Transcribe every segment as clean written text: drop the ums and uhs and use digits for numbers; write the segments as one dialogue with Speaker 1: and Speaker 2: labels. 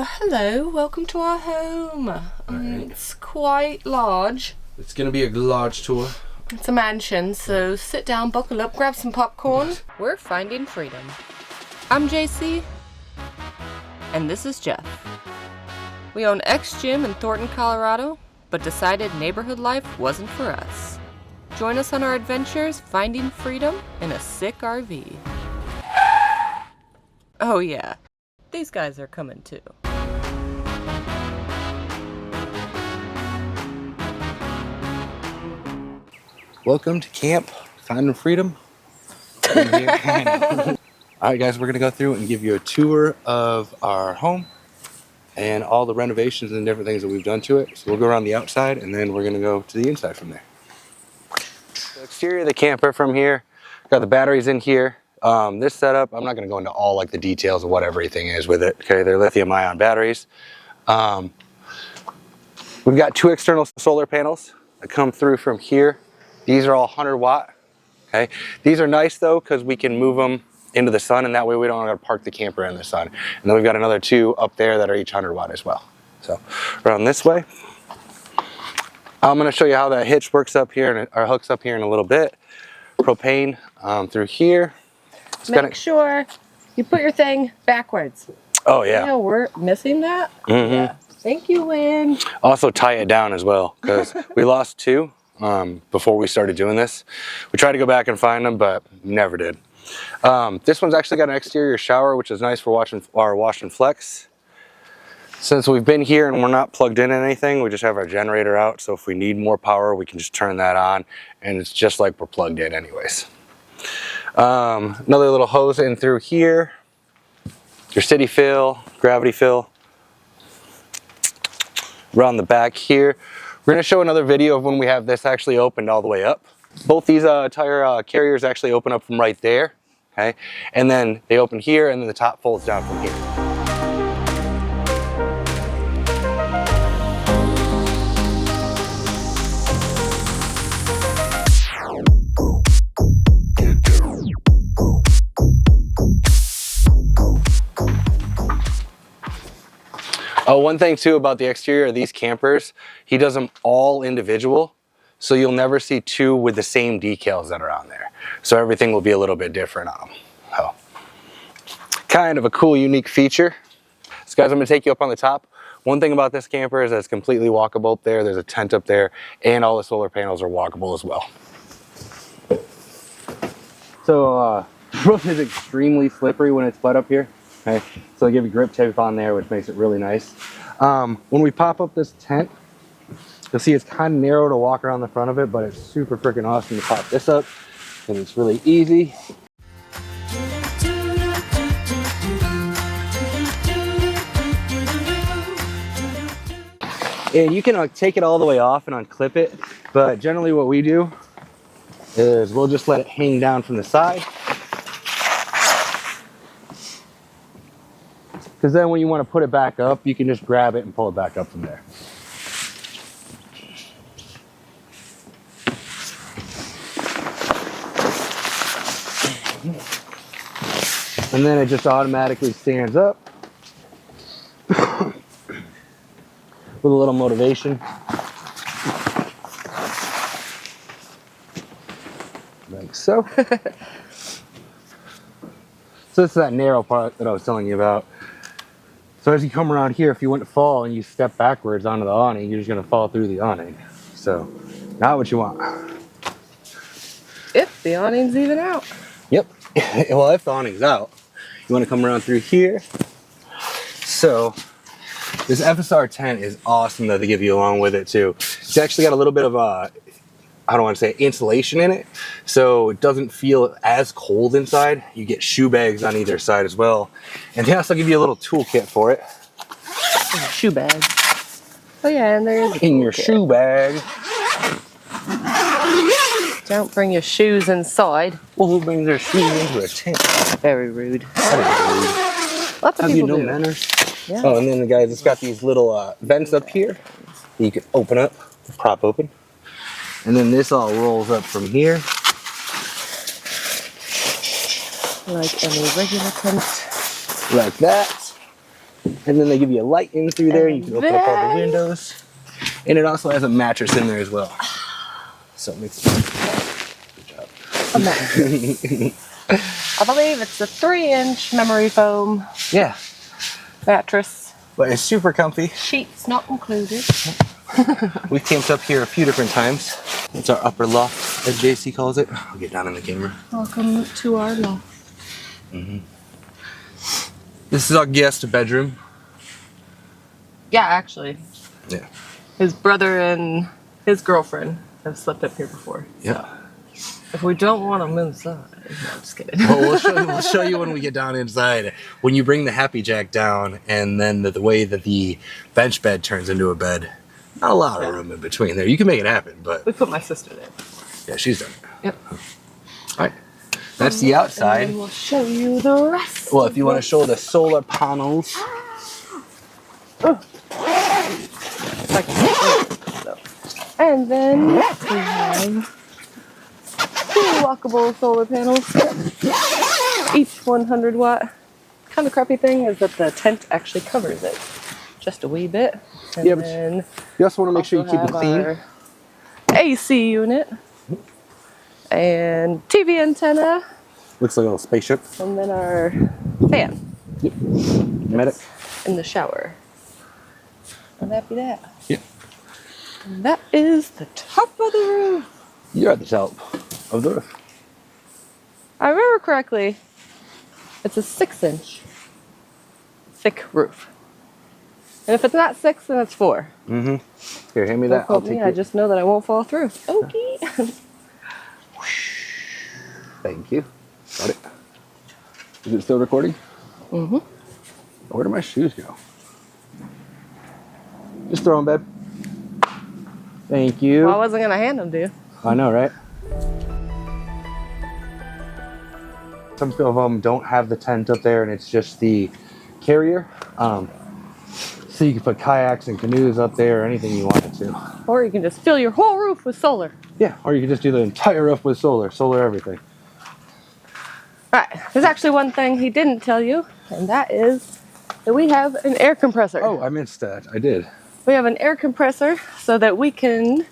Speaker 1: Hello, welcome to our home. It's quite large.
Speaker 2: It's gonna be a large tour.
Speaker 1: It's a mansion, so sit down, buckle up, grab some popcorn. We're finding freedom. I'm JC, and this is Jeff. We own X Gym in Thornton, Colorado, but decided neighborhood life wasn't for us. Join us on our adventures finding freedom in a sick RV. Oh yeah, these guys are coming too.
Speaker 2: Welcome to camp, finding freedom. All right, guys, we're gonna go through and give you a tour of our home and all the renovations and different things that we've done to it. So we'll go around the outside and then we're gonna go to the inside from there. The exterior of the camper from here, got the batteries in here. This setup, I'm not gonna go into all like the details of what everything is with it. Okay, they're lithium ion batteries. We've got 2 external solar panels that come through from here. These are all 100 watt. Okay, these are nice though because we can move them into the sun, and that way we don't have to park the camper in the sun. And then we've got another 2 up there that are each 100 watt as well. So around this way, I'm going to show you how that hitch works up here or hooks up here in a little bit. Propane through here.
Speaker 1: Make sure you put your thing backwards.
Speaker 2: Oh yeah.
Speaker 1: You know, we're missing that. Yeah. Thank you, Lynn. Also
Speaker 2: tie it down as well because we lost 2. Before we started doing this. We tried to go back and find them, but never did. This one's actually got an exterior shower, which is nice for watching our wash and flex. Since we've been here and we're not plugged in anything, we just have our generator out, so if we need more power we can just turn that on, and it's just like we're plugged in anyways. Another little hose in through here, your city fill, gravity fill. Around the back here, we're going to show another video of when we have this actually opened all the way up. Both these tire carriers actually open up from right there, okay? And then they open here, and then the top folds down from here. One thing too about the exterior of these campers, he does them all individual, so you'll never see 2 with the same decals that are on there. So everything will be a little bit different on them. So, kind of a cool, unique feature. So guys, I'm gonna take you up on the top. One thing about this camper is that it's completely walkable up there. There's a tent up there, and all the solar panels are walkable as well. So the roof is extremely slippery when it's wet up here. Okay, so they give you grip tape on there, which makes it really nice. When we pop up this tent, you'll see it's kind of narrow to walk around the front of it, but it's super freaking awesome to pop this up, and it's really easy. And you can take it all the way off and unclip it, but generally what we do is we'll just let it hang down from the side. Because then when you want to put it back up, you can just grab it and pull it back up from there. And then it just automatically stands up with a little motivation. Like so. So this is that narrow part that I was telling you about. So as you come around here, if you want to fall and you step backwards onto the awning, you're just going to fall through the awning. So, not what you want.
Speaker 1: If the awning's even out.
Speaker 2: Yep. Well, if the awning's out, you want to come around through here. So, this FSR tent is awesome that they give you along with it too. It's actually got a little bit of I don't want to say insulation in it, so it doesn't feel as cold inside. You get shoe bags on either side as well, and they also give you a little toolkit for it.
Speaker 1: Shoe bag. Oh yeah, and there is
Speaker 2: in your shoe bag.
Speaker 1: Don't bring your shoes inside.
Speaker 2: Well, who brings their shoes into a tent?
Speaker 1: Very rude.
Speaker 2: That is rude.
Speaker 1: Lots of people do.
Speaker 2: Manners?
Speaker 1: Yeah.
Speaker 2: Oh, and then the guys, it's got these little vents up here that you can open up, prop open. And then this all rolls up from here.
Speaker 1: Like any regular tent.
Speaker 2: Like that. And then they give you a light in through there. You can open up all the windows. And it also has a mattress in there as well. So it makes good job.
Speaker 1: A mattress. I believe it's a 3-inch memory foam.
Speaker 2: Yeah.
Speaker 1: Mattress.
Speaker 2: But it's super comfy.
Speaker 1: Sheets not included.
Speaker 2: We've camped up here a few different times. It's our upper loft, as JC calls it. I'll get down in the camera.
Speaker 1: Welcome to our loft.
Speaker 2: This is our guest bedroom.
Speaker 1: Yeah, actually.
Speaker 2: Yeah.
Speaker 1: His brother and his girlfriend have slept up here before.
Speaker 2: Yeah.
Speaker 1: If we don't want them inside. No, I'm just kidding.
Speaker 2: Well, we'll show you when we get down inside. When you bring the Happy Jack down, and then the way that the bench bed turns into a bed, not a lot of room in between there. You can make it happen, but...
Speaker 1: We put my sister there.
Speaker 2: Yeah, she's done it.
Speaker 1: Yep.
Speaker 2: All right. That's the outside.
Speaker 1: And then we'll show you the rest.
Speaker 2: Well, if you want to show the solar panels.
Speaker 1: And then we have 2 walkable solar panels, each 100 watt. Kind of crappy thing is that the tent actually covers it just a wee bit. And
Speaker 2: Yeah, but
Speaker 1: then
Speaker 2: you also want to make sure you keep it clean.
Speaker 1: our AC unit and TV antenna,
Speaker 2: Looks like a little spaceship.
Speaker 1: and then our fan.
Speaker 2: Yep. Medic.
Speaker 1: In the shower. And that'd be that.
Speaker 2: Yep.
Speaker 1: And that is the top of the roof.
Speaker 2: You're at the top of the roof.
Speaker 1: I remember correctly, it's a 6-inch thick roof. And if it's not 6, then it's 4.
Speaker 2: Mm-hmm. Here, hand me
Speaker 1: Don't
Speaker 2: that.
Speaker 1: quote me, I just know that I won't fall through. Okay.
Speaker 2: Thank you. Got it. Is it still recording?
Speaker 1: Mm-hmm.
Speaker 2: Where do my shoes go? Just throw them, babe. Thank you.
Speaker 1: Well, I wasn't going to hand them to you.
Speaker 2: I know, right? Some of them don't have the tent up there and it's just the carrier. So you can put kayaks and canoes up there or anything you wanted to.
Speaker 1: Or you can just fill your whole roof with solar.
Speaker 2: Yeah, or you can just do the entire roof with solar everything.
Speaker 1: Right. There's actually one thing he didn't tell you, and that is that we have an air compressor.
Speaker 2: Oh, I missed that. I did.
Speaker 1: We have an air compressor so that we can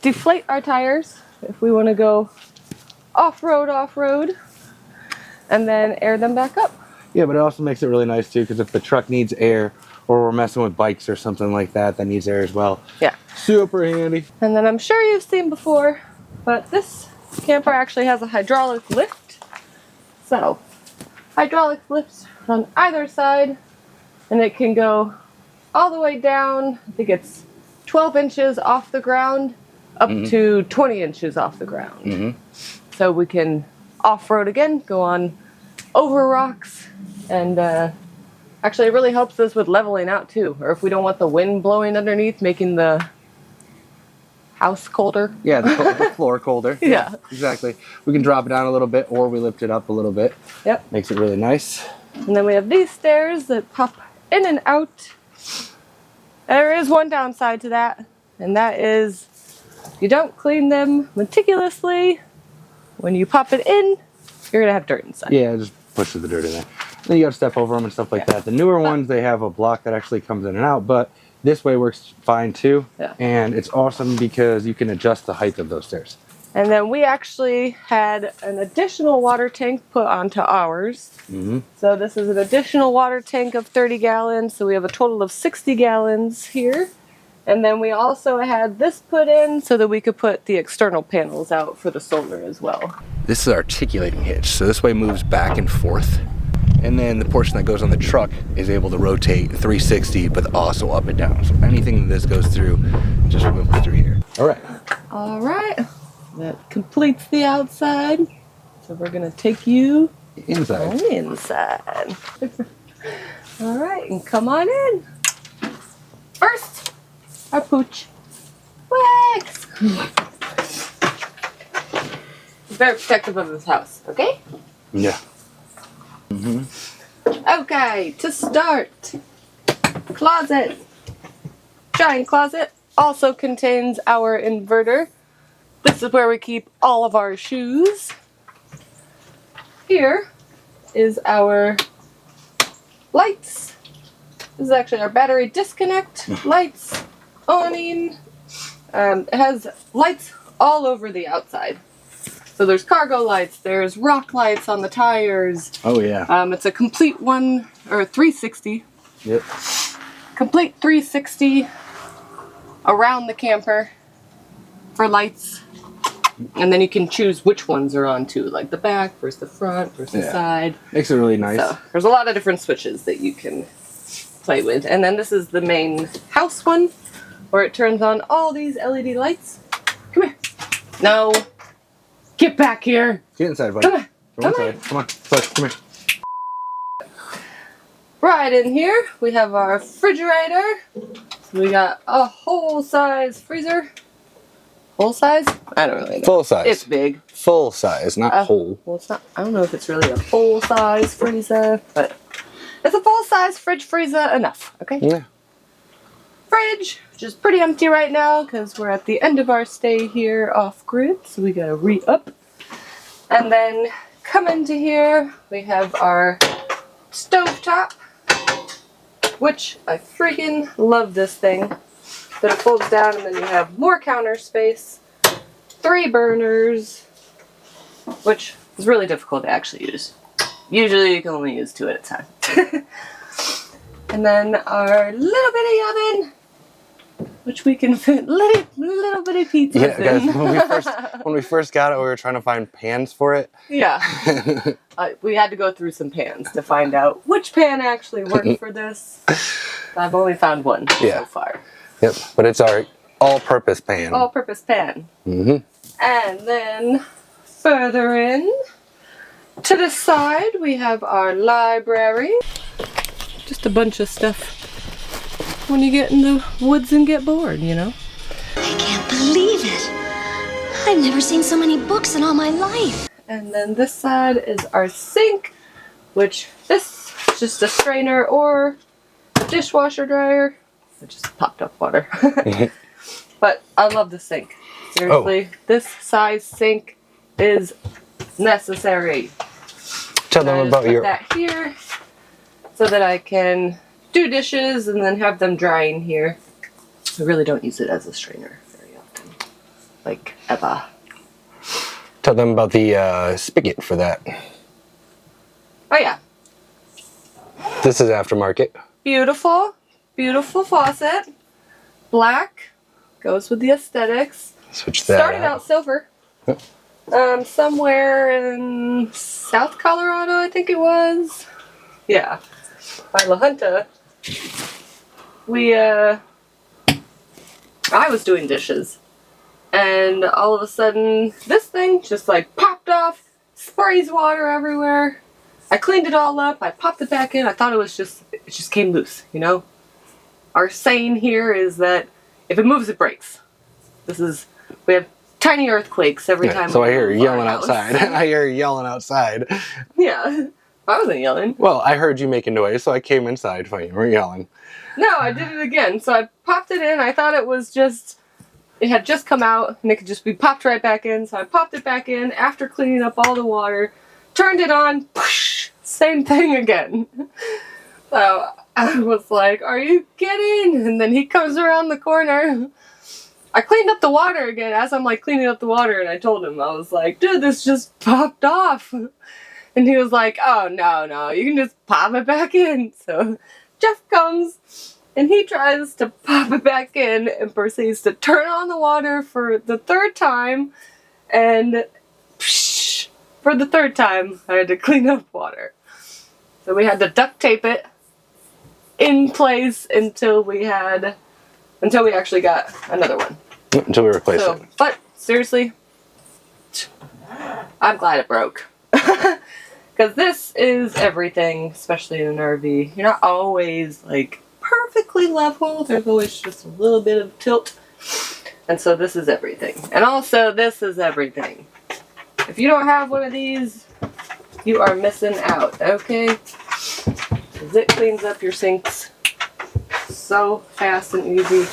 Speaker 1: deflate our tires if we want to go off-road, and then air them back up.
Speaker 2: Yeah, but it also makes it really nice too, because if the truck needs air, or we're messing with bikes or something like that needs air as well.
Speaker 1: Yeah.
Speaker 2: Super handy.
Speaker 1: And then I'm sure you've seen before, but this camper actually has a hydraulic lift. So, hydraulic lifts on either side, and it can go all the way down. I think it's 12 inches off the ground, up to 20 inches off the ground. So we can off-road again, go on over rocks, and actually it really helps us with leveling out too, or if we don't want the wind blowing underneath, making the house colder.
Speaker 2: Yeah, the floor colder.
Speaker 1: Yeah.
Speaker 2: Exactly. We can drop it down a little bit, or we lift it up a little bit.
Speaker 1: Yep.
Speaker 2: Makes it really nice.
Speaker 1: And then we have these stairs that pop in and out. There is one downside to that, and that is if you don't clean them meticulously, when you pop it in, you're going to have dirt inside.
Speaker 2: Yeah, just push the dirt in there. Then you got to step over them and stuff like that. The newer ones, they have a block that actually comes in and out, but this way works fine too.
Speaker 1: Yeah.
Speaker 2: And it's awesome because you can adjust the height of those stairs.
Speaker 1: And then we actually had an additional water tank put onto ours. So this is an additional water tank of 30 gallons. So we have a total of 60 gallons here. And then we also had this put in so that we could put the external panels out for the solar as well.
Speaker 2: This is articulating hitch. So this way it moves back and forth. And then the portion that goes on the truck is able to rotate 360, but also up and down. So anything that this goes through, just move it through here. All right.
Speaker 1: All right. That completes the outside. So we're going to take you
Speaker 2: Inside.
Speaker 1: on inside. All right, and come on in. First, our pooch. Wax. Very protective of this house, okay?
Speaker 2: Yeah.
Speaker 1: Okay, to start, closet. Giant closet also contains our inverter. This is where we keep all of our shoes. Here is our lights This is actually our battery disconnect, lights, awning. It has lights all over the outside. So there's cargo lights, there's rock lights on the tires.
Speaker 2: Oh yeah.
Speaker 1: It's a complete 360.
Speaker 2: Yep.
Speaker 1: Complete 360 around the camper for lights. And then you can choose which ones are on too, like the back versus the front versus the side.
Speaker 2: Makes it really nice.
Speaker 1: So there's a lot of different switches that you can play with. And then this is the main house one, where it turns on all these LED lights. Come here. No. Get back here.
Speaker 2: Get inside, buddy.
Speaker 1: Come on.
Speaker 2: Come inside. Come on. Bud, come here.
Speaker 1: Right in here, we have our refrigerator. So we got a whole size freezer. Whole size? I don't really know.
Speaker 2: Full size.
Speaker 1: It's big.
Speaker 2: Full size, not whole.
Speaker 1: Well, it's not. I don't know if it's really a full size freezer, but it's a full size fridge freezer enough. Okay.
Speaker 2: Yeah.
Speaker 1: Fridge, which is pretty empty right now because we're at the end of our stay here off grid, so we gotta re-up. And then come into here, we have our stovetop, which I freaking love this thing. That it folds down and then you have more counter space, 3 burners, which is really difficult to actually use. Usually you can only use 2 at a time. And then our little bitty oven, which we can fit little bitty pizzas
Speaker 2: Yeah, guys,
Speaker 1: in.
Speaker 2: when we first got it, we were trying to find pans for it.
Speaker 1: Yeah. We had to go through some pans to find out which pan actually worked for this. I've only found one so far.
Speaker 2: Yep, but it's our all-purpose pan.
Speaker 1: All-purpose pan.
Speaker 2: Mm-hmm.
Speaker 1: And then further in, to the side, we have our library. Just a bunch of stuff when you get in the woods and get bored, you know?
Speaker 3: I can't believe it. I've never seen so many books in all my life.
Speaker 1: And then this side is our sink, which this is just a strainer or a dishwasher dryer. I just popped up water. But I love the sink. Seriously, this size sink is necessary.
Speaker 2: Tell them about
Speaker 1: put that here so that I can do dishes and then have them dry in here. I really don't use it as a strainer very often. Like, ever.
Speaker 2: Tell them about the spigot for that.
Speaker 1: Oh yeah.
Speaker 2: This is aftermarket.
Speaker 1: Beautiful. Beautiful faucet. Black. Goes with the aesthetics.
Speaker 2: Switch that
Speaker 1: Started out silver. Somewhere in South Colorado, I think it was. Yeah. By La Junta. I was doing dishes. And all of a sudden, this thing just like popped off, sprays water everywhere. I cleaned it all up, I popped it back in. I thought it just came loose, you know? Our saying here is that if it moves, it breaks. We have tiny earthquakes every time.
Speaker 2: So I hear you yelling outside. I hear you yelling outside.
Speaker 1: Yeah, I wasn't yelling.
Speaker 2: Well, I heard you making noise, so I came inside while you were yelling.
Speaker 1: No, I did it again. So I popped it in. I thought it had just come out and it could just be popped right back in. So I popped it back in after cleaning up all the water, turned it on, whoosh, same thing again. So I was like, are you kidding? And then he comes around the corner. I cleaned up the water again as I'm like cleaning up the water, and I told him, I was like, dude, this just popped off. And he was like, oh, no, you can just pop it back in. So Jeff comes and he tries to pop it back in and proceeds to turn on the water for the 3rd time. And psh, for the 3rd time, I had to clean up water. So we had to duct tape it in place until we actually got another one.
Speaker 2: Until we replace it.
Speaker 1: But seriously, I'm glad it broke. Because this is everything, especially in an RV. You're not always like perfectly level. There's always just a little bit of tilt. And so this is everything. And also this is everything. If you don't have one of these, you are missing out, okay? Because it cleans up your sinks so fast and easy.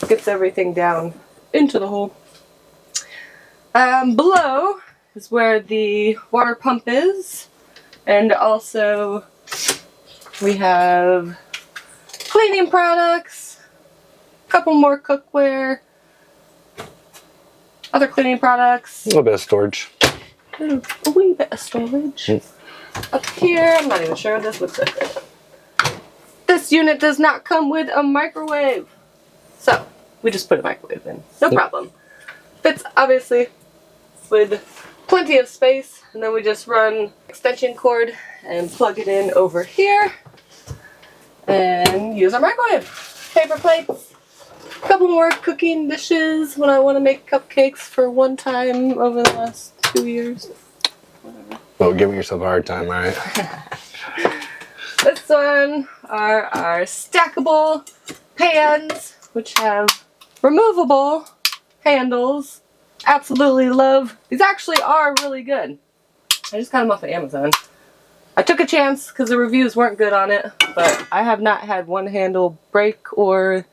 Speaker 1: Gets everything down into the hole. Below is where the water pump is. And also we have cleaning products, a couple more cookware, other cleaning products.
Speaker 2: A little bit of storage.
Speaker 1: A wee bit of storage. Up here, I'm not even sure if this looks like. This unit does not come with a microwave. So, we just put a microwave in. No problem. Fits, obviously, with plenty of space. And then we just run extension cord and plug it in over here. And use our microwave. Paper plates. A couple more cooking dishes when I want to make cupcakes for one time over the last 2 years. Whatever.
Speaker 2: Well, giving yourself a hard time, right?
Speaker 1: This one are our stackable pans, which have removable handles. Absolutely love. These actually are really good. I just got them off of Amazon. I took a chance because the reviews weren't good on it, but I have not had one handle break or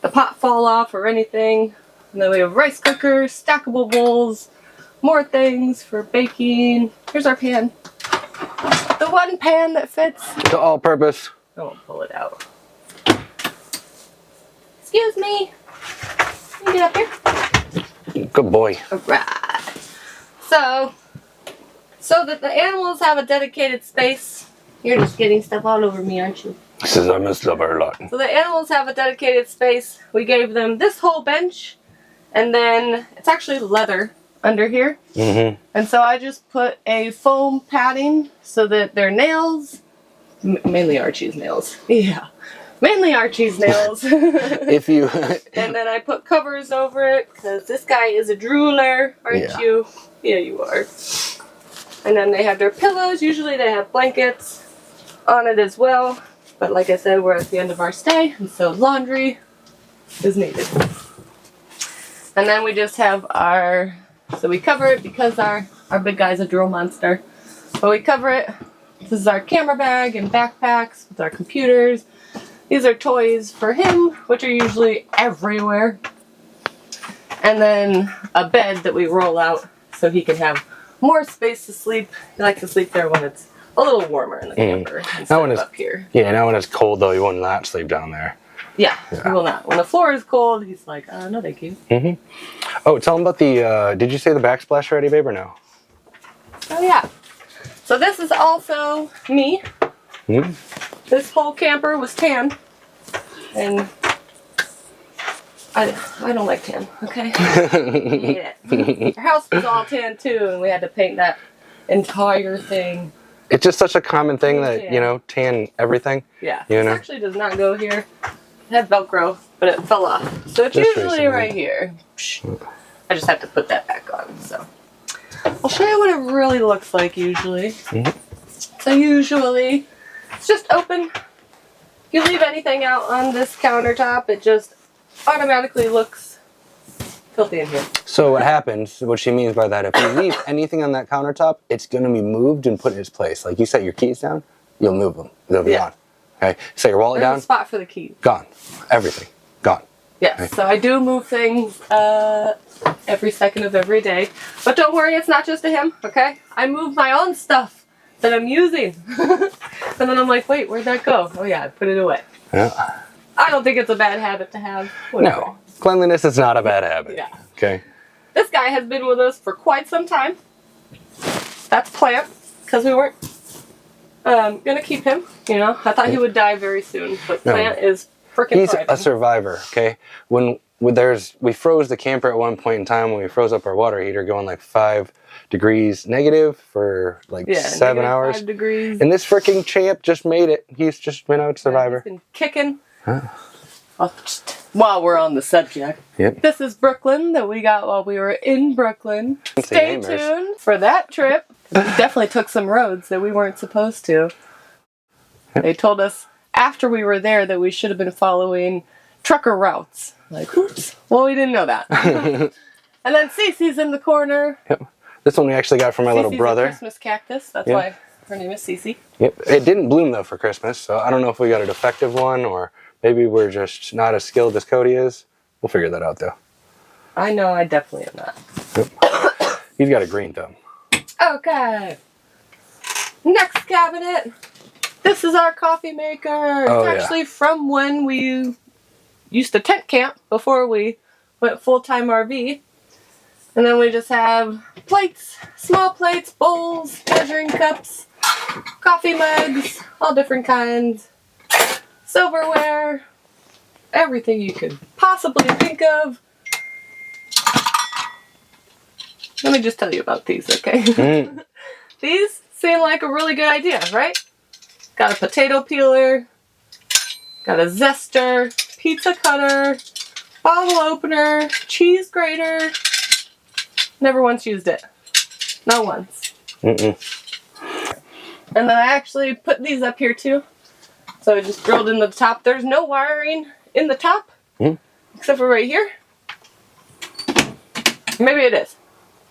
Speaker 1: the pot fall off or anything. And then we have rice cookers, stackable bowls, more things for baking. Here's our pan. The one pan that fits.
Speaker 2: The all-purpose.
Speaker 1: I won't pull it out. Excuse me. Can you get up here?
Speaker 2: Good boy.
Speaker 1: Alright. So that the animals have a dedicated space. You're just getting stuff all over me, aren't you?
Speaker 2: This is I messed up a lot.
Speaker 1: So the animals have a dedicated space. We gave them this whole bench. And then it's actually leather under here. And so I just put a foam padding so that their nails, mainly Archie's nails. Yeah. Mainly Archie's nails.
Speaker 2: If you...
Speaker 1: And then I put covers over it because this guy is a drooler, aren't you? Yeah, you are. And then they have their pillows. Usually they have blankets on it as well. But like I said, we're at the end of our stay, and so laundry is needed. And then we just have our... So we cover it because our big guy's a drool monster. But we cover it. This is our camera bag and backpacks with our computers. These are toys for him, which are usually everywhere. And then a bed that we roll out so he can have more space to sleep. He likes to sleep there when it's a little warmer in the camper instead of up here.
Speaker 2: Yeah, now when it's cold though, you will not sleep down there.
Speaker 1: Yeah, he will not. When the floor is cold, he's like, no thank you.
Speaker 2: Oh, tell him about the, did you say the backsplash already, babe, or no?
Speaker 1: Oh yeah. So this is also me. This whole camper was tan. And I don't like tan, okay? I hate it. Our house was all tan too, and we had to paint that entire thing.
Speaker 2: It's just such a common thing that, you know, tan everything.
Speaker 1: Yeah.
Speaker 2: You know?
Speaker 1: It actually does not go here. It had Velcro, but it fell off. So it's
Speaker 2: Just
Speaker 1: usually
Speaker 2: recently.
Speaker 1: right here. I just have to put that back on, so. I'll show you what it really looks like usually. So usually, it's just open. If you leave anything out on this countertop, it just automatically looks filthy in here.
Speaker 2: So what happens, what she means by that, if you leave anything on that countertop, it's going to be moved and put in its place. Like you set your keys down, you'll move them. They'll be gone. Okay? Set your wallet
Speaker 1: There's
Speaker 2: down.
Speaker 1: a spot for the keys.
Speaker 2: Gone. Everything. Gone.
Speaker 1: Yes, okay. So I do move things every second of every day. But don't worry, it's not just to him, okay? I move my own stuff that I'm using. And then I'm like, wait, where'd that go? Oh yeah, I put it away.
Speaker 2: Yeah.
Speaker 1: I don't think it's a bad habit to have. Whatever.
Speaker 2: No. Cleanliness is not a bad habit.
Speaker 1: Yeah.
Speaker 2: Okay.
Speaker 1: This guy has been with us for quite some time. That's Plant, because we weren't gonna keep him. You know, I thought he would die very soon, but Plant is freaking
Speaker 2: He's
Speaker 1: thriving.
Speaker 2: a survivor, okay? We froze the camper at one point in time when we froze up our water heater going like 5 degrees negative for like 7 hours.
Speaker 1: 5 degrees.
Speaker 2: And this freaking champ just made it. He's just been out survivor.
Speaker 1: He's been kicking. While we're on the subject, this is Brooklyn that we got while we were in Brooklyn. Stay tuned for that trip. We definitely took some roads that we weren't supposed to. They told us after we were there that we should have been following trucker routes. Like, oops. Well, we didn't know that. And then Cece's in the corner.
Speaker 2: Yep. This one we actually got from my little brother.
Speaker 1: A Christmas cactus. That's why her name is Cece.
Speaker 2: Yep. It didn't bloom though for Christmas, so I don't know if we got a defective one or maybe we're just not as skilled as Cody is. We'll figure that out though.
Speaker 1: I know I definitely am not.
Speaker 2: Yep. He's got a green thumb.
Speaker 1: Okay. Next cabinet. This is our coffee maker.
Speaker 2: Oh,
Speaker 1: It's actually from when we used to tent camp before we went full-time RV. And then we just have plates, small plates, bowls, measuring cups, coffee mugs, all different kinds, silverware, everything you could possibly think of. Let me just tell you about these, okay? These seem like a really good idea, right? Got a potato peeler, got a zester, pizza cutter, bottle opener, cheese grater. Never once used it. Not once. And then I actually put these up here too. So I just drilled in the top. There's no wiring in the top. Except for right here. Maybe it is.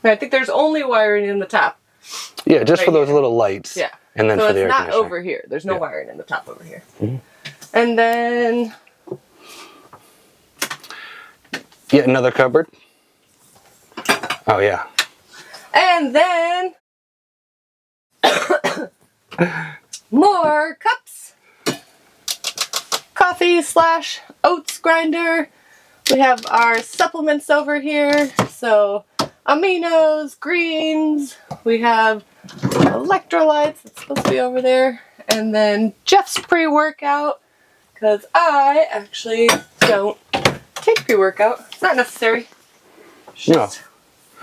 Speaker 1: I think there's only wiring in the top.
Speaker 2: Yeah, just
Speaker 1: right
Speaker 2: for those
Speaker 1: here.
Speaker 2: little lights.
Speaker 1: Yeah.
Speaker 2: And then
Speaker 1: so
Speaker 2: for the
Speaker 1: it's
Speaker 2: air
Speaker 1: not
Speaker 2: conditioner.
Speaker 1: over here. There's no wiring in the top over here. And then...
Speaker 2: Yet another cupboard. Oh, yeah.
Speaker 1: And then... more cups. Coffee / oats grinder. We have our supplements over here. So aminos, greens. We have electrolytes. It's supposed to be over there. And then Jeff's pre-workout. Because I actually don't take pre-workout. It's not necessary.
Speaker 2: No.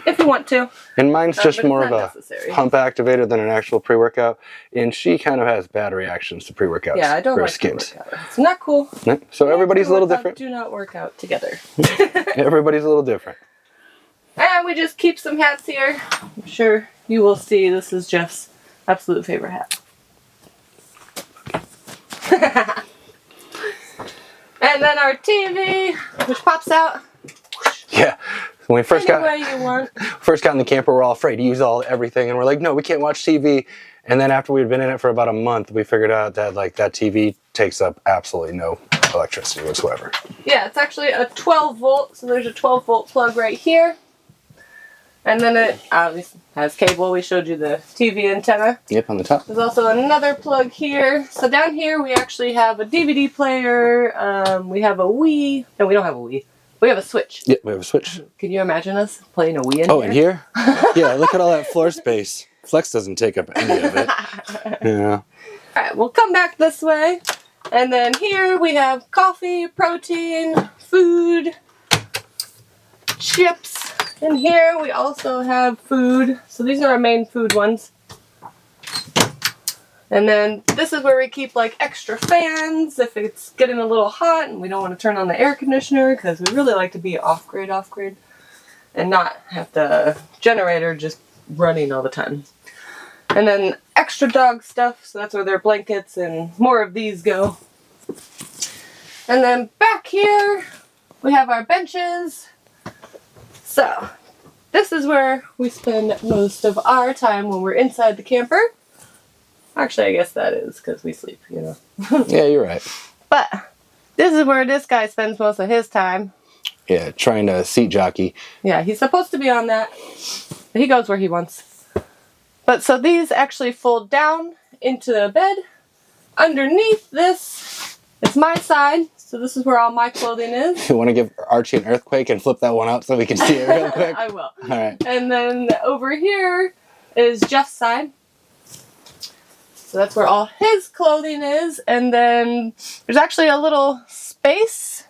Speaker 1: If you want to.
Speaker 2: And mine's just
Speaker 1: but it's
Speaker 2: more of
Speaker 1: not
Speaker 2: a
Speaker 1: necessary.
Speaker 2: pump activated than an actual pre-workout. And she kind of has bad reactions to pre-workouts.
Speaker 1: Yeah, I don't
Speaker 2: for her
Speaker 1: like
Speaker 2: skins.
Speaker 1: pre-workout. It's not cool.
Speaker 2: Yeah, so everybody's a little different.
Speaker 1: Do not work out together.
Speaker 2: Everybody's a little different.
Speaker 1: And we just keep some hats here. I'm sure you will see this is Jeff's absolute favorite hat. And then our TV, which pops out
Speaker 2: Yeah. When we first
Speaker 1: any way you want.
Speaker 2: got in the camper, we're all afraid to use everything, and we're like, no, we can't watch TV. And then after we'd been in it for about a month, we figured out that that TV takes up absolutely no electricity whatsoever.
Speaker 1: Yeah, it's actually a 12 volt, so there's a 12 volt plug right here. And then it obviously has cable. We showed you the TV antenna.
Speaker 2: Yep, on the top.
Speaker 1: There's also another plug here. So down here we actually have a DVD player. We have a Wii. No, we don't have a Wii. We have a Switch.
Speaker 2: Yep, we have a Switch.
Speaker 1: Can you imagine us playing a Wii in here?
Speaker 2: Oh, in here? Yeah, look at all that floor space. Flex doesn't take up any of it. Yeah.
Speaker 1: Alright, we'll come back this way. And then here we have coffee, protein, food, chips. And here we also have food. So these are our main food ones. And then this is where we keep like extra fans if it's getting a little hot and we don't want to turn on the air conditioner because we really like to be off-grid and not have the generator just running all the time. And then extra dog stuff, so that's where their blankets and more of these go. And then back here we have our benches. So this is where we spend most of our time when we're inside the camper. Actually, I guess that is because we sleep, you know.
Speaker 2: Yeah, you're right.
Speaker 1: But this is where this guy spends most of his time.
Speaker 2: Yeah, trying to seat jockey.
Speaker 1: Yeah, he's supposed to be on that. But he goes where he wants. But so these actually fold down into the bed. Underneath this, it's my side. So this is where all my clothing is.
Speaker 2: You want to give Archie an earthquake and flip that one out so we can see it real quick?
Speaker 1: I will.
Speaker 2: All right.
Speaker 1: And then over here is Jeff's side. So that's where all his clothing is. And then there's actually a little space.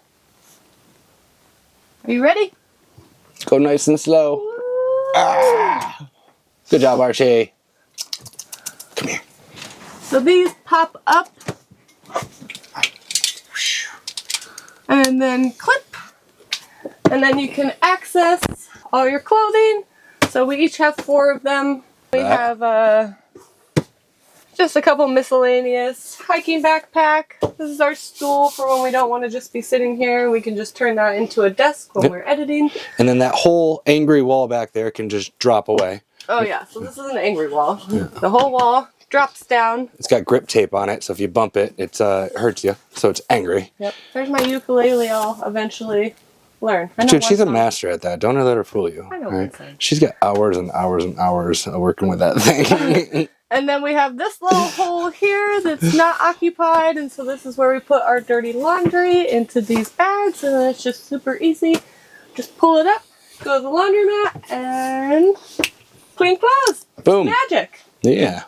Speaker 1: Are you ready?
Speaker 2: Go nice and slow. Ah! Good job, Archie. Come here.
Speaker 1: So these pop up. And then clip. And then you can access all your clothing. So we each have 4 of them. We have just a couple miscellaneous hiking backpack. This is our stool for when we don't want to just be sitting here. We can just turn that into a desk when we're editing.
Speaker 2: And then that whole angry wall back there can just drop away.
Speaker 1: Oh yeah, so this is an angry wall. The whole wall drops down.
Speaker 2: It's got grip tape on it, so if you bump it, it hurts you. So it's angry.
Speaker 1: Yep. There's my ukulele I'll eventually learn. I know
Speaker 2: Dude, she's a
Speaker 1: song.
Speaker 2: master at that. Don't let her fool you.
Speaker 1: I know
Speaker 2: all right?
Speaker 1: one song.
Speaker 2: She's got hours and hours and hours of working with that thing.
Speaker 1: And then we have this little hole here that's not occupied, and so this is where we put our dirty laundry into these bags, and then it's just super easy. Just pull it up, go to the laundromat, and clean clothes.
Speaker 2: Boom.
Speaker 1: Magic.
Speaker 2: Yeah.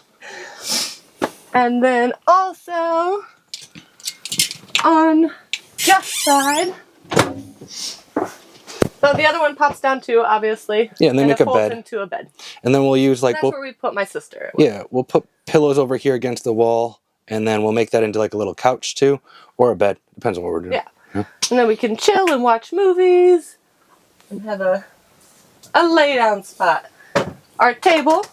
Speaker 1: And then also on Jeff's side, so the other one pops down too, obviously.
Speaker 2: Yeah, and they make
Speaker 1: it
Speaker 2: a bed.
Speaker 1: into a bed.
Speaker 2: And then we'll use like...
Speaker 1: That's where we put my sister.
Speaker 2: Yeah, we'll put pillows over here against the wall, and then we'll make that into like a little couch too, or a bed. Depends on what we're doing.
Speaker 1: Yeah. And then we can chill and watch movies and have a lay down spot. Our table,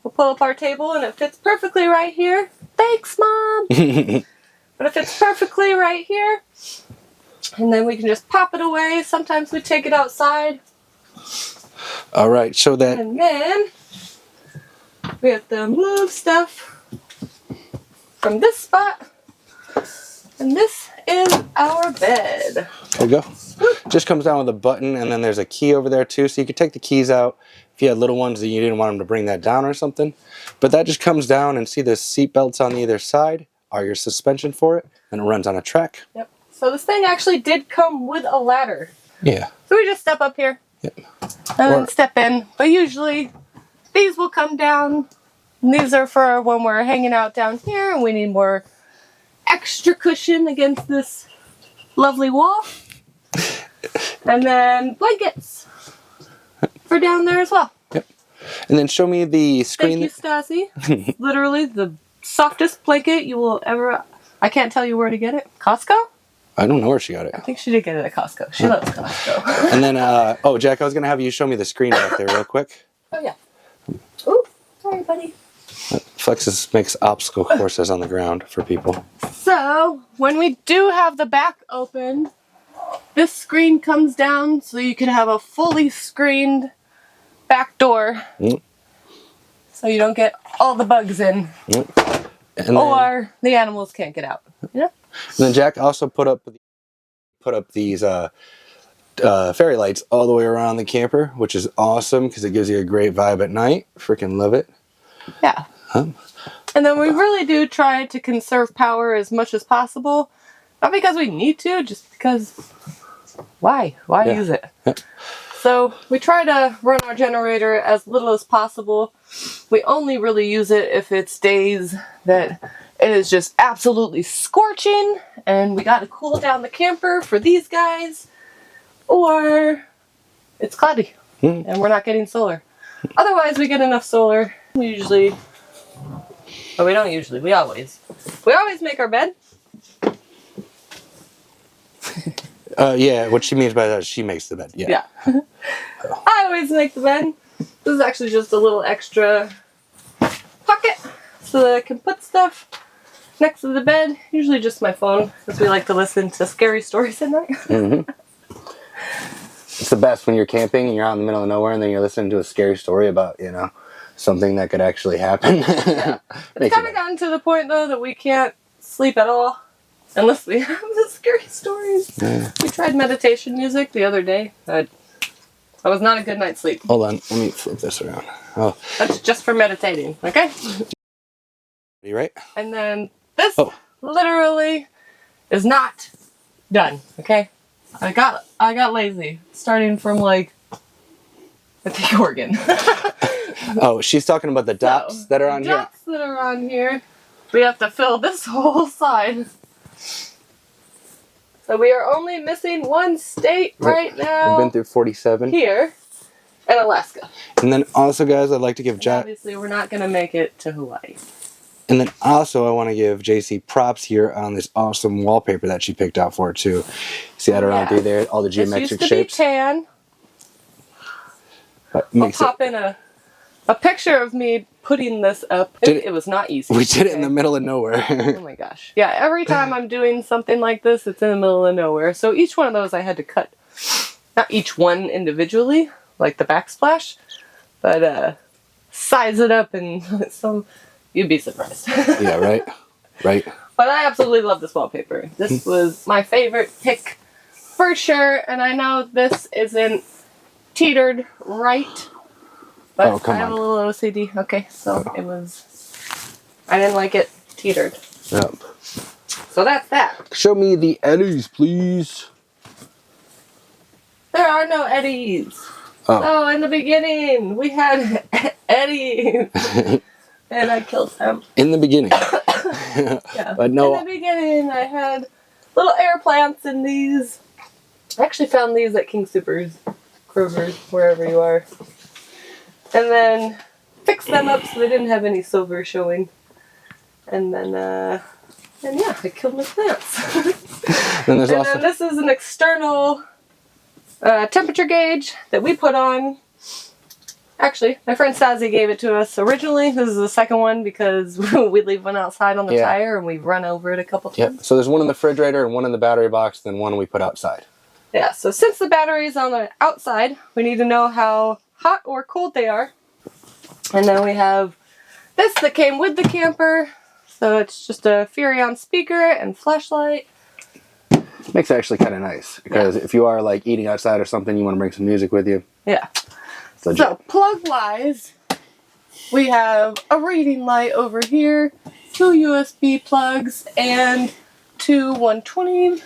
Speaker 1: we'll pull up our table and it fits perfectly right here. Thanks, Mom! But it fits perfectly right here. And then we can just pop it away. Sometimes we take it outside.
Speaker 2: All right, so that...
Speaker 1: And then we have to move stuff from this spot. And this is our bed.
Speaker 2: There we go. Just comes down with a button, and then there's a key over there too, so you could take the keys out if you had little ones and you didn't want them to bring that down or something. But that just comes down, and see the seat belts on either side are your suspension for it, and it runs on a track.
Speaker 1: Yep. So this thing actually did come with a ladder.
Speaker 2: Yeah.
Speaker 1: So we just step up here.
Speaker 2: Yep.
Speaker 1: And then step in. But usually these will come down. And these are for when we're hanging out down here and we need more extra cushion against this lovely wall. And then blankets for down there as well.
Speaker 2: Yep. And then show me the screen.
Speaker 1: Thank you, Stassi. Literally the softest blanket you will ever... I can't tell you where to get it. Costco?
Speaker 2: I don't know where she got it.
Speaker 1: I think she did get it at Costco. She loves Costco.
Speaker 2: And then, oh, Jack, I was going to have you show me the screen back there real quick.
Speaker 1: Oh, yeah. Ooh, sorry, buddy.
Speaker 2: Flexus makes obstacle courses on the ground for people.
Speaker 1: So, when we do have the back open, this screen comes down so you can have a fully screened back door. So you don't get all the bugs in.
Speaker 2: And
Speaker 1: or the animals can't get out. You know?
Speaker 2: And then Jack also put up these fairy lights all the way around the camper, which is awesome because it gives you a great vibe at night. Freaking love it.
Speaker 1: Yeah. And then we really do try to conserve power as much as possible. Not because we need to, just because why use it?
Speaker 2: Yeah.
Speaker 1: So we try to run our generator as little as possible. We only really use it if it's days that it is just absolutely scorching and we got to cool down the camper for these guys, or it's cloudy and we're not getting solar. Otherwise we get enough solar. We usually, but we don't usually, we always make our bed.
Speaker 2: Yeah, what she means by that is she makes the bed. Yeah.
Speaker 1: I always make the bed. This is actually just a little extra pocket so that I can put stuff next to the bed. Usually just my phone, because we like to listen to scary stories at night.
Speaker 2: It's the best when you're camping and you're out in the middle of nowhere and then you're listening to a scary story about, you know, something that could actually happen.
Speaker 1: Yeah. It's kind of gotten to the point, though, that we can't sleep at all unless we have the scary stories. Yeah. We tried meditation music the other day. That was not a good night's sleep.
Speaker 2: Hold on, let me flip this around. Oh,
Speaker 1: that's just for meditating, okay?
Speaker 2: You right?
Speaker 1: And then this literally is not done, okay? I got lazy, starting from like the organ.
Speaker 2: Oh, she's talking about the dots that are on here.
Speaker 1: Dots that are on here. We have to fill this whole side. So we are only missing one state right now.
Speaker 2: We've been through 47.
Speaker 1: Here, in Alaska.
Speaker 2: And then also, guys, I'd like to give Jack...
Speaker 1: Obviously, we're not going to make it to Hawaii.
Speaker 2: And then also, I want to give JC props here on this awesome wallpaper that she picked out for it, too. See that around through there? All the geometric shapes.
Speaker 1: This used to be tan. I'll pop in a picture of me putting this up. It was not easy.
Speaker 2: We did it in the middle of nowhere.
Speaker 1: Oh my gosh. Yeah, every time I'm doing something like this, it's in the middle of nowhere. So each one of those I had to cut. Not each one individually, like the backsplash, but size it up and some... You'd be surprised.
Speaker 2: Yeah, right? Right.
Speaker 1: But I absolutely love this wallpaper. This was my favorite pick for sure. And I know this isn't teetered right. But I have a little OCD. Okay, so it was I didn't like it teetered.
Speaker 2: Yep.
Speaker 1: So that's that.
Speaker 2: Show me the eddies, please.
Speaker 1: There are no eddies.
Speaker 2: Oh.
Speaker 1: So in the beginning, we had eddies. And I killed them.
Speaker 2: In the beginning.
Speaker 1: Yeah.
Speaker 2: But no.
Speaker 1: In the beginning, I had little air plants in these. I actually found these at King Soopers, Kroger's, wherever you are. And then fixed them up so they didn't have any silver showing. And then, and yeah, I killed my plants.
Speaker 2: Then there's
Speaker 1: and
Speaker 2: also...
Speaker 1: then this is an external temperature gauge that we put on. Actually, my friend Stazzy gave it to us originally. This is the second one because we leave one outside on the tire and we've run over it a couple times.
Speaker 2: Yep. So there's one in the refrigerator and one in the battery box, then one we put outside.
Speaker 1: Yeah, so since the battery's on the outside, we need to know how hot or cold they are. And then we have this that came with the camper. So it's just a Furrion speaker and flashlight.
Speaker 2: Makes it actually kind of nice because if you are like eating outside or something, you want to bring some music with you.
Speaker 1: Yeah. So plug-wise, we have a reading light over here, 2 USB plugs, and 2 120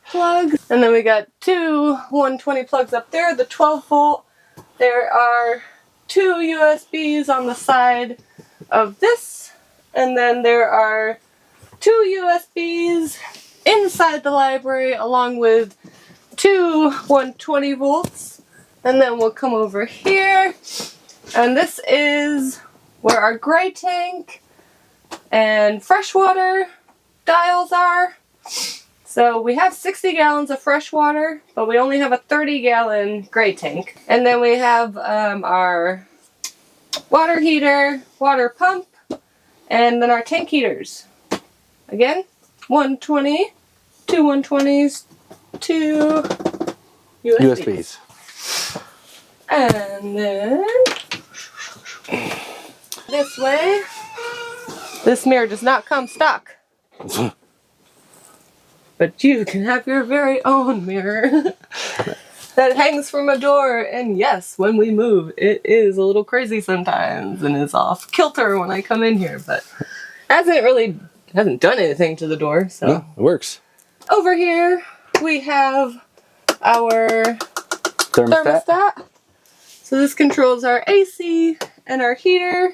Speaker 1: plugs. And then we got 2 120 plugs up there, the 12 volt. There are 2 USBs on the side of this, and then there are 2 USBs inside the library along with 2 120 volts. And then we'll come over here, and this is where our gray tank and freshwater dials are. So we have 60 gallons of fresh water, but we only have a 30-gallon gray tank. And then we have our water heater, water pump, and then our tank heaters. Again, 120, 2 120s, 2 USBs. And then this way, this mirror does not come stock. But you can have your very own mirror that hangs from a door. And yes, when we move, it is a little crazy sometimes and is off kilter when I come in here. But hasn't done anything to the door. So
Speaker 2: no, it works.
Speaker 1: Over here, we have our thermostat. So this controls our AC and our heater.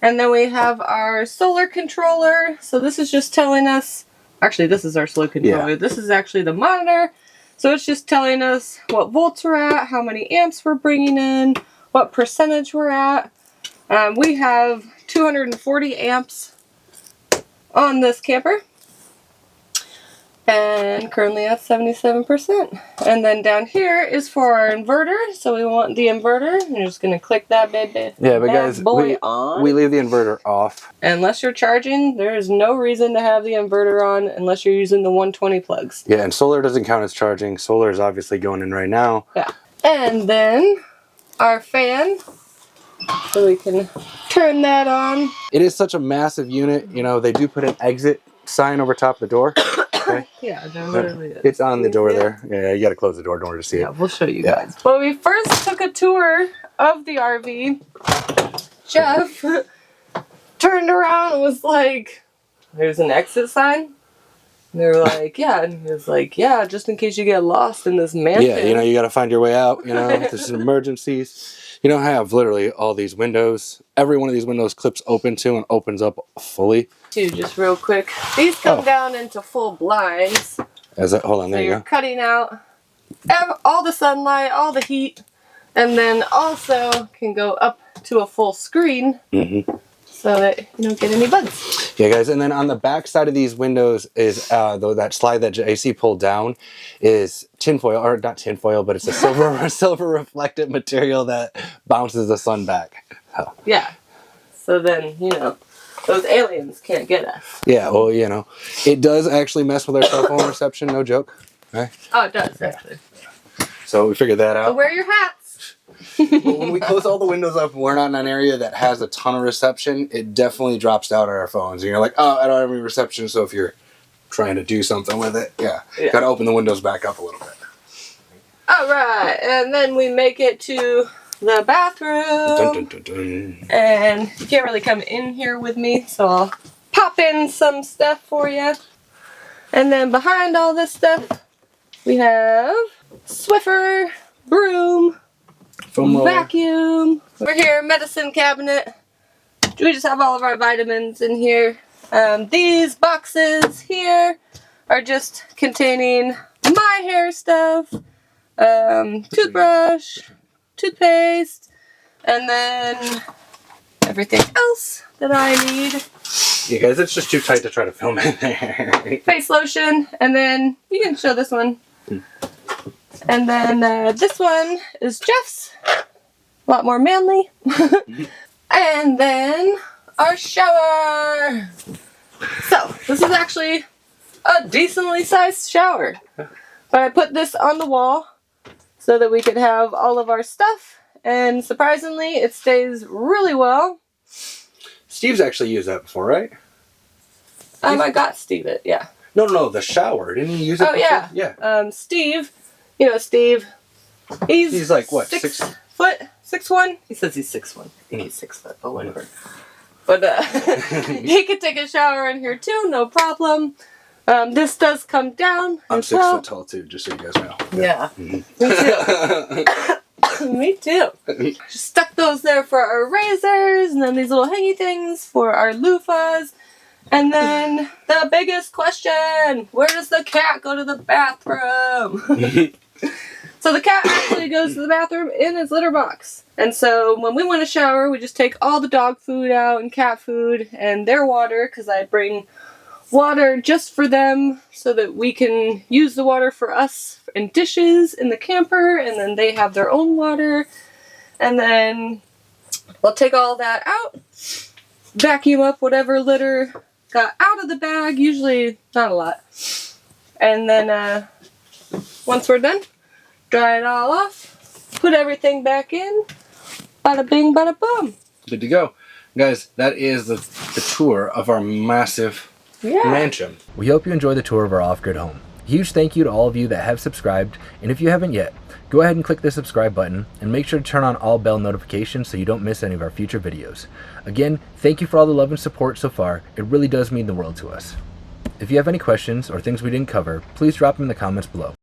Speaker 1: And then we have our solar controller. So this is just telling us, actually this is our solar controller. Yeah. This is actually the monitor. So it's just telling us what volts we're at, how many amps we're bringing in, what percentage we're at. We have 240 amps on this camper. And currently at 77%. And then down here is for our inverter. So we want the inverter. You're just going to click that baby.
Speaker 2: Yeah, but guys, we leave the inverter off.
Speaker 1: Unless you're charging, there is no reason to have the inverter on unless you're using the 120 plugs.
Speaker 2: Yeah, and solar doesn't count as charging. Solar is obviously going in right now.
Speaker 1: Yeah. And then our fan. So we can turn that on.
Speaker 2: It is such a massive unit. You know, they do put an exit sign over top of the door. Okay.
Speaker 1: Yeah, there literally is.
Speaker 2: It's on the door there. Yeah, you got to close the door in order to see it.
Speaker 1: Yeah, we'll show you guys. But we first took a tour of the RV. Jeff turned around and was like, "There's an exit sign." And they were like, "Yeah," and he was like, "Yeah, just in case you get lost in this mansion."
Speaker 2: Yeah, you know, you got to find your way out. You know, if there's emergencies. You don't have literally all these windows. Every one of these windows clips open to and opens up fully.
Speaker 1: Just real quick, these come down into full blinds.
Speaker 2: Hold on, there you go.
Speaker 1: You're cutting out all the sunlight, all the heat, and then also can go up to a full screen so that you don't get any bugs.
Speaker 2: Yeah, guys, and then on the back side of these windows is that slide that JC pulled down is tinfoil, or not tinfoil, but it's a silver reflective material that bounces the sun back. Oh.
Speaker 1: Yeah, so then, you know, those aliens can't get us.
Speaker 2: Yeah, well, you know, it does actually mess with our cell phone reception, no joke. Right?
Speaker 1: Oh, it does, actually.
Speaker 2: So we figured that out.
Speaker 1: So wear your hats.
Speaker 2: But when we close all the windows up and we're not in an area that has a ton of reception, it definitely drops out on our phones. And you're like, oh, I don't have any reception. So if you're trying to do something with it, got to open the windows back up a little bit.
Speaker 1: All right, and then we make it to the bathroom.
Speaker 2: Dun, dun, dun, dun.
Speaker 1: And you can't really come in here with me, so I'll pop in some stuff for you. And then behind all this stuff, we have Swiffer, broom,
Speaker 2: Foam roller.
Speaker 1: vacuum. We're here, medicine cabinet. We just have all of our vitamins in here. These boxes here are just containing my hair stuff, toothbrush, toothpaste, and then everything else that I need.
Speaker 2: Yeah, guys, it's just too tight to try to film in there.
Speaker 1: Face lotion, and then you can show this one. And then this one is Jeff's. A lot more manly. And then our shower. So, this is actually a decently sized shower. But I put this on the wall so that we could have all of our stuff. And surprisingly, it stays really well.
Speaker 2: Steve's actually used that before, right?
Speaker 1: I got Steve it, yeah.
Speaker 2: No, the shower. Didn't he use it before?
Speaker 1: Yeah.
Speaker 2: Yeah.
Speaker 1: Steve, you know Steve, he's
Speaker 2: like what,
Speaker 1: 6 foot? 6'1"? He says he's 6'1". I think he's 6 foot, but whatever. But he could take a shower in here too, no problem. This does come down.
Speaker 2: I'm 6 foot tall too, just so you guys know.
Speaker 1: Yeah. Me too. Just stuck those there for our razors, and then these little hangy things for our loofahs. And then the biggest question, where does the cat go to the bathroom? So the cat actually goes to the bathroom in his litter box. And so when we want to shower, we just take all the dog food out and cat food and their water, because I bring water just for them so that we can use the water for us and dishes in the camper, and then they have their own water. And then we'll take all that out, vacuum up whatever litter got out of the bag, usually not a lot. And then once we're done, dry it all off, put everything back in, bada bing, bada boom.
Speaker 2: Good to go. Guys, that is the tour of our massive mansion.
Speaker 4: We hope you enjoy the tour of our off-grid home. A huge thank you to all of you that have subscribed, and if you haven't yet, go ahead and click the subscribe button and make sure to turn on all bell notifications so you don't miss any of our future videos. Again, thank you for all the love and support so far. It really does mean the world to us. If you have any questions or things we didn't cover, please drop them in the comments below.